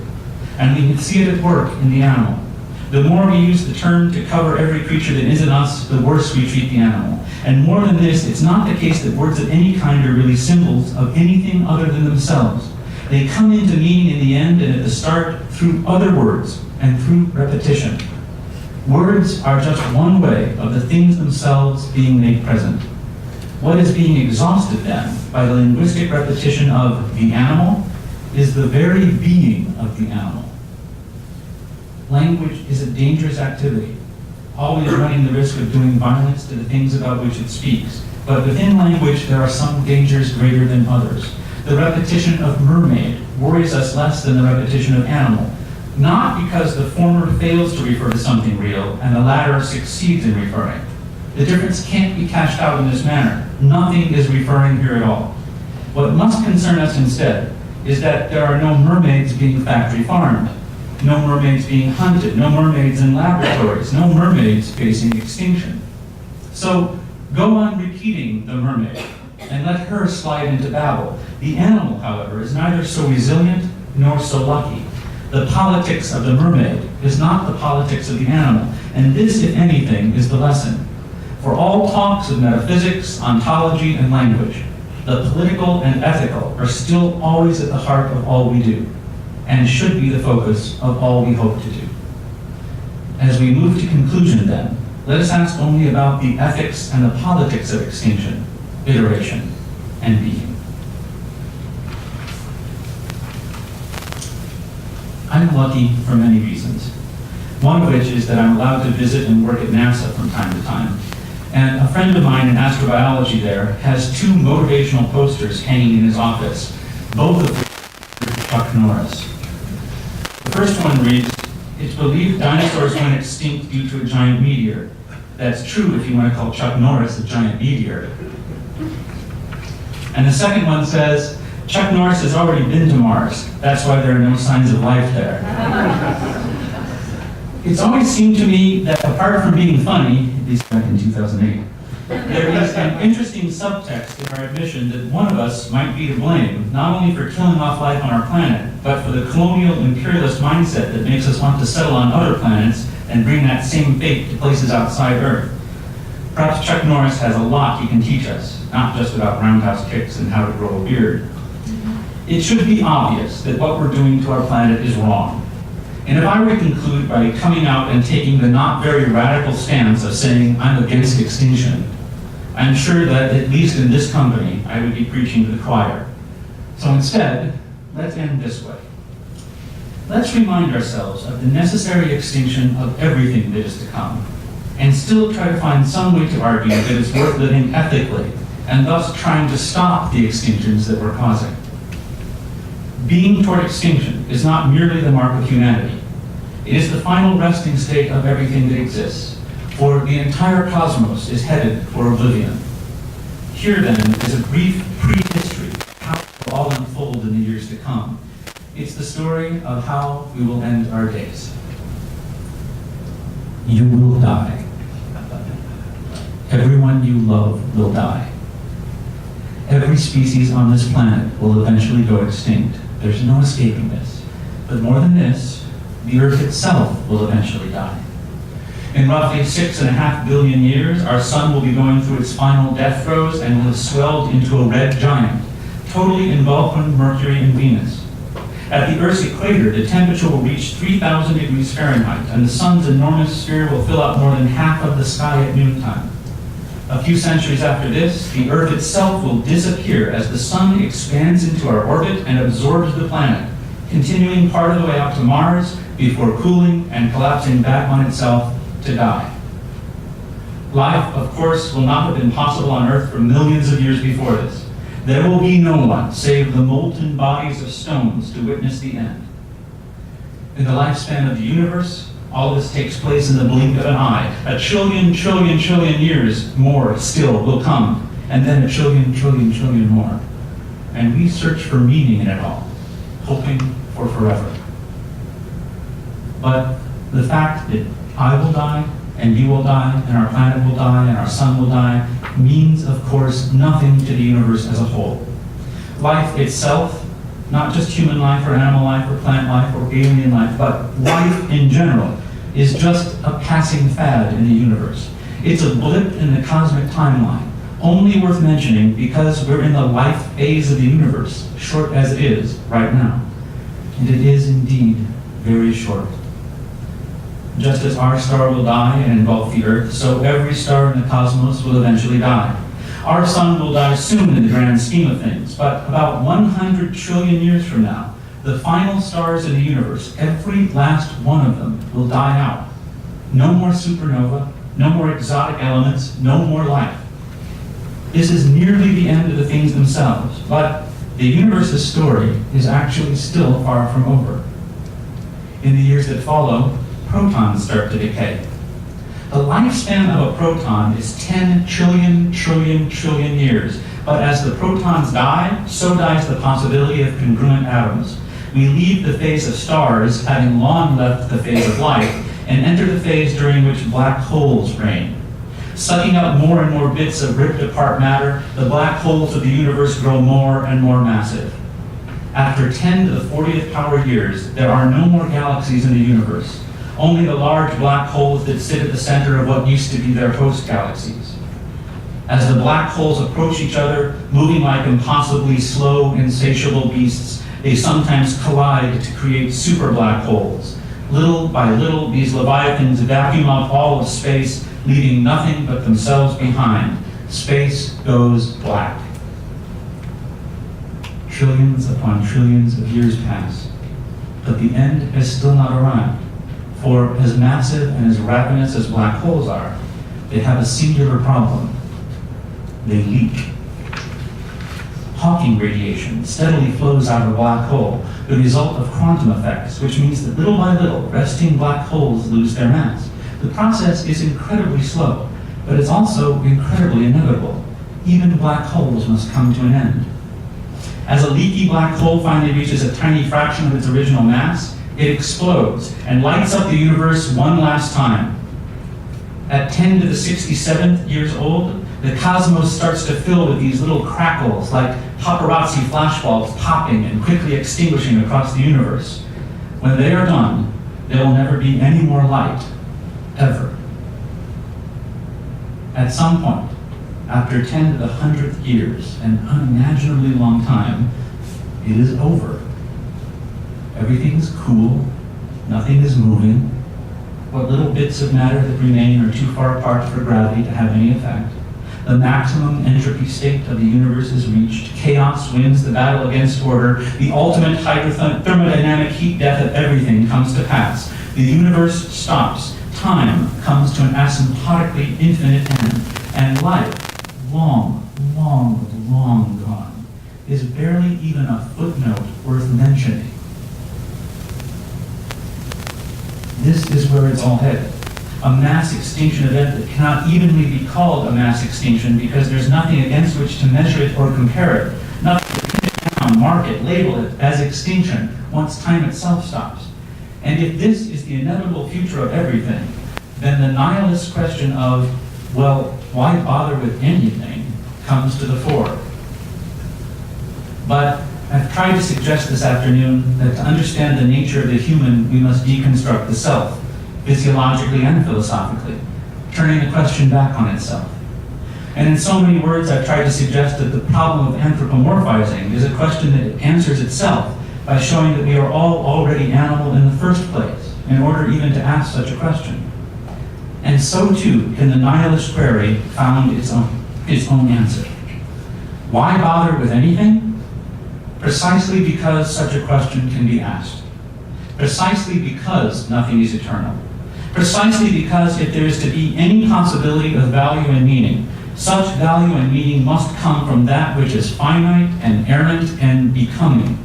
And we can see it at work in the animal. The more we use the term to cover every creature that isn't us, the worse we treat the animal. And more than this, it's not the case that words of any kind are really symbols of anything other than themselves. They come into meaning in the end and at the start through other words and through repetition. Words are just one way of the things themselves being made present. What is being exhausted then by the linguistic repetition of the animal is the very being of the animal. Language is a dangerous activity, always running the risk of doing violence to the things about which it speaks. But within language, there are some dangers greater than others. The repetition of mermaid worries us less than the repetition of animal, not because the former fails to refer to something real and the latter succeeds in referring. The difference can't be cashed out in this manner. Nothing is referring here at all. What must concern us instead is that there are no mermaids being factory farmed, no mermaids being hunted, no mermaids in laboratories, no mermaids facing extinction. So go on repeating the mermaid and let her slide into Babel. The animal, however, is neither so resilient nor so lucky. The politics of the mermaid is not the politics of the animal, and this, if anything, is the lesson. For all talks of metaphysics, ontology, and language, the political and ethical are still always at the heart of all we do, and should be the focus of all we hope to do. As we move to conclusion then, let us ask only about the ethics and the politics of extinction, iteration, and being. I'm lucky for many reasons. One of which is that I'm allowed to visit and work at NASA from time to time. And a friend of mine in astrobiology there has two motivational posters hanging in his office, both of which are Chuck Norris. The first one reads, "It's believed dinosaurs went extinct due to a giant meteor." That's true if you want to call Chuck Norris a giant meteor. And the second one says, "Chuck Norris has already been to Mars. That's why there are no signs of life there." It's always seemed to me that apart from being funny, at least back in 2008, there is an interesting subtext in our admission that one of us might be to blame, not only for killing off life on our planet, but for the colonial imperialist mindset that makes us want to settle on other planets and bring that same fate to places outside Earth. Perhaps Chuck Norris has a lot he can teach us, not just about roundhouse kicks and how to grow a beard. It should be obvious that what we're doing to our planet is wrong. And if I were to conclude by coming out and taking the not very radical stance of saying I'm against extinction, I'm sure that at least in this company, I would be preaching to the choir. So instead, let's end this way. Let's remind ourselves of the necessary extinction of everything that is to come, and still try to find some way to argue that it's worth living ethically, and thus trying to stop the extinctions that we're causing. Being toward extinction is not merely the mark of humanity. It is the final resting state of everything that exists, for the entire cosmos is headed for oblivion. Here then is a brief prehistory of how it will all unfold in the years to come. It's the story of how we will end our days. You will die. Everyone you love will die. Every species on this planet will eventually go extinct. There's no escaping this. But more than this, the Earth itself will eventually die. In roughly 6.5 billion years, our sun will be going through its final death throes and will have swelled into a red giant, totally engulfing Mercury and Venus. At the Earth's equator, the temperature will reach 3,000 degrees Fahrenheit, and the sun's enormous sphere will fill up more than half of the sky at noontime. A few centuries after this, the Earth itself will disappear as the sun expands into our orbit and absorbs the planet, continuing part of the way out to Mars before cooling and collapsing back on itself to die. Life, of course, will not have been possible on Earth for millions of years before this. There will be no one save the molten bodies of stones to witness the end. In the lifespan of the universe, all this takes place in the blink of an eye. A trillion years more still will come, and then a trillion more. And we search for meaning in it all, hoping for forever. But the fact that I will die, and you will die, and our planet will die, and our sun will die, means, of course, nothing to the universe as a whole. Life itself not just human life or animal life or plant life or alien life, but life in general, is just a passing fad in the universe. It's a blip in the cosmic timeline, only worth mentioning because we're in the life phase of the universe, short as it is right now. And it is indeed very short. Just as our star will die and engulf the Earth, so every star in the cosmos will eventually die. Our sun will die soon in the grand scheme of things, but about 100 trillion years from now, the final stars in the universe, every last one of them, will die out. No more supernova, no more exotic elements, no more life. This is nearly the end of the things themselves, but the universe's story is actually still far from over. In the years that follow, protons start to decay. The lifespan of a proton is 10 trillion years, but as the protons die, so dies the possibility of congruent atoms. We leave the phase of stars, having long left the phase of light, and enter the phase during which black holes reign. Sucking up more and more bits of ripped apart matter, the black holes of the universe grow more and more massive. After 10 to the 40th power years, there are no more galaxies in the universe, only the large black holes that sit at the center of what used to be their host galaxies. As the black holes approach each other, moving like impossibly slow, insatiable beasts, they sometimes collide to create super black holes. Little by little, these leviathans vacuum up all of space, leaving nothing but themselves behind. Space goes black. Trillions upon trillions of years pass, but the end has still not arrived. For as massive and as ravenous as black holes are, they have a singular problem. They leak. Hawking radiation steadily flows out of a black hole, the result of quantum effects, which means that little by little, resting black holes lose their mass. The process is incredibly slow, but it's also incredibly inevitable. Even black holes must come to an end. As a leaky black hole finally reaches a tiny fraction of its original mass, it explodes and lights up the universe one last time. At 10 to the 67th years old, the cosmos starts to fill with these little crackles like paparazzi flashbulbs popping and quickly extinguishing across the universe. When they are done, there will never be any more light, ever. At some point, after 10 to the 100th years, an unimaginably long time, it is over. Everything's cool, nothing is moving. What little bits of matter that remain are too far apart for gravity to have any effect. The maximum entropy state of the universe is reached. Chaos wins the battle against order. The ultimate thermodynamic heat death of everything comes to pass. The universe stops. Time comes to an asymptotically infinite end. And life, long, long, long gone, is barely even a footnote worth mentioning. This is where it's all headed. A mass extinction event that cannot evenly be called a mass extinction because there's nothing against which to measure it or compare it. Nothing to pin it down, mark it, label it as extinction once time itself stops. And if this is the inevitable future of everything, then the nihilist question of, well, why bother with anything, comes to the fore. But I've tried to suggest this afternoon that to understand the nature of the human, we must deconstruct the self, physiologically and philosophically, turning the question back on itself. And in so many words, I've tried to suggest that the problem of anthropomorphizing is a question that answers itself by showing that we are all already animal in the first place, in order even to ask such a question. And so too can the nihilist query found its own answer. Why bother with anything? Precisely because such a question can be asked. Precisely because nothing is eternal. Precisely because if there is to be any possibility of value and meaning, such value and meaning must come from that which is finite and errant and becoming.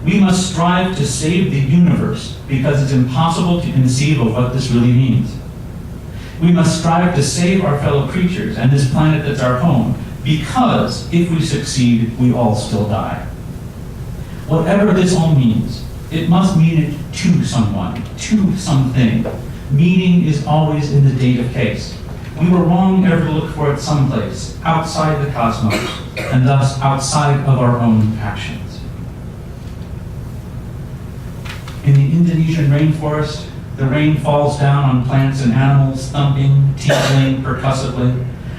We must strive to save the universe because it's impossible to conceive of what this really means. We must strive to save our fellow creatures and this planet that's our home because if we succeed, we all still die. Whatever this all means, it must mean it to someone, to something. Meaning is always in the dative case. We were wrong ever to look for it someplace, outside the cosmos, and thus outside of our own actions. In the Indonesian rainforest, the rain falls down on plants and animals, thumping, tinkling percussively.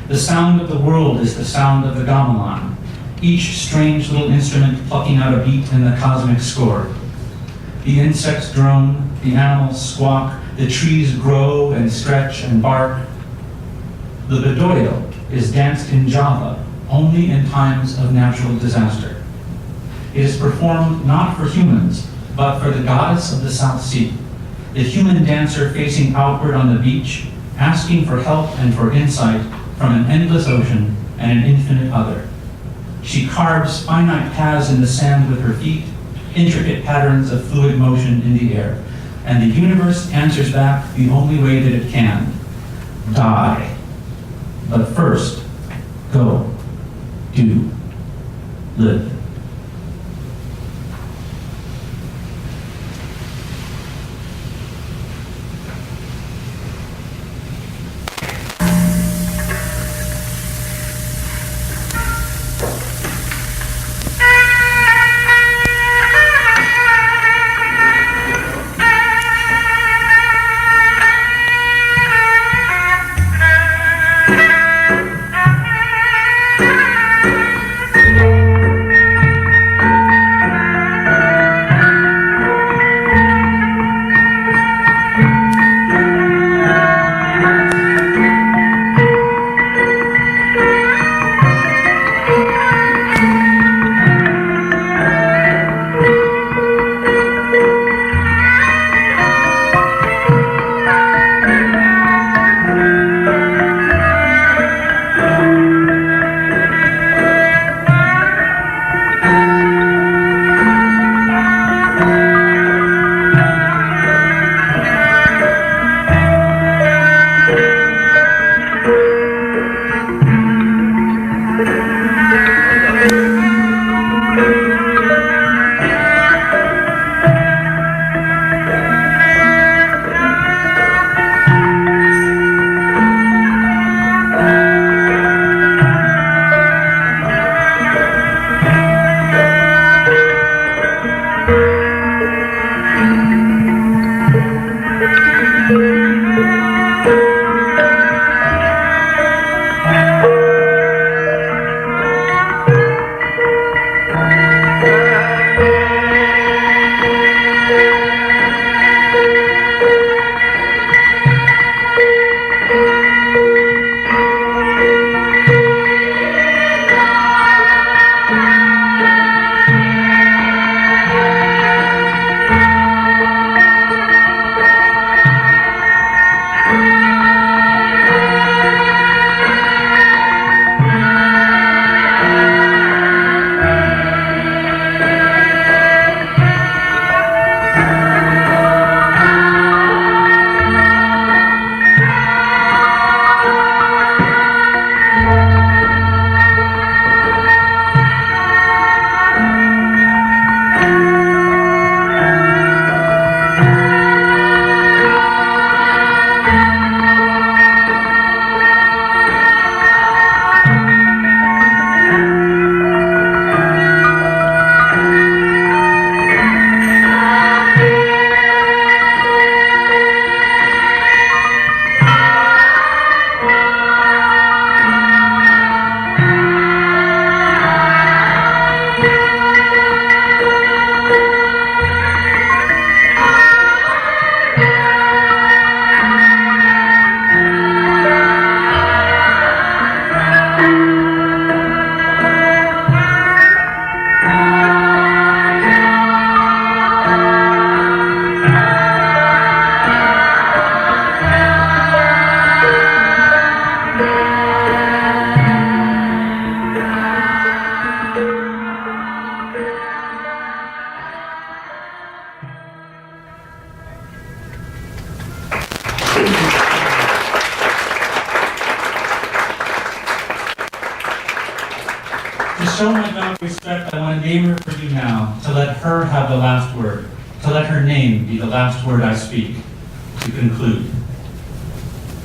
The sound of the world is the sound of the gamelan, each strange little instrument plucking out a beat in the cosmic score. The insects drone, the animals squawk, the trees grow and stretch and bark. The bedoyo is danced in Java only in times of natural disaster. It is performed not for humans, but for the goddess of the South Sea, the human dancer facing outward on the beach, asking for help and for insight from an endless ocean and an infinite other. She carves finite paths in the sand with her feet, intricate patterns of fluid motion in the air, and the universe answers back the only way that it can: die. But first, go, do, live. To show my boundary respect, I want to name her for you now, to let her have the last word, to let her name be the last word I speak, to conclude.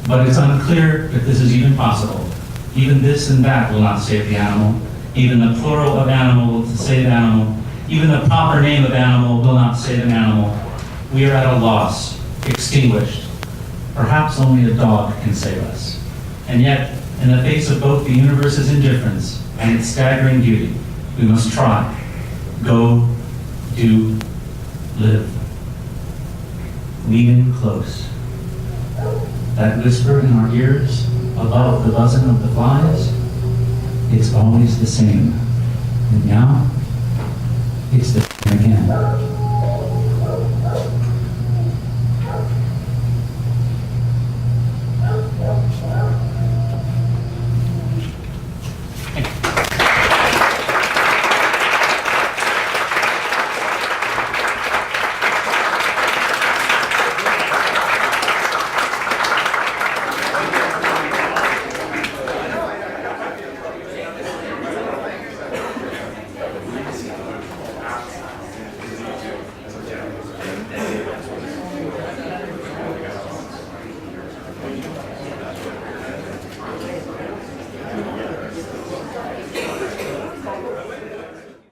But it's unclear if this is even possible. Even this and that will not save the animal. Even the plural of animal will save animal. Even the proper name of animal will not save an animal. We are at a loss, extinguished. Perhaps only a dog can save us. And yet, in the face of both the universe's indifference and its staggering beauty, we must try, go, do, live. Lean in close. That whisper in our ears, above the buzzing of the flies, it's always the same. And now, it's the same again.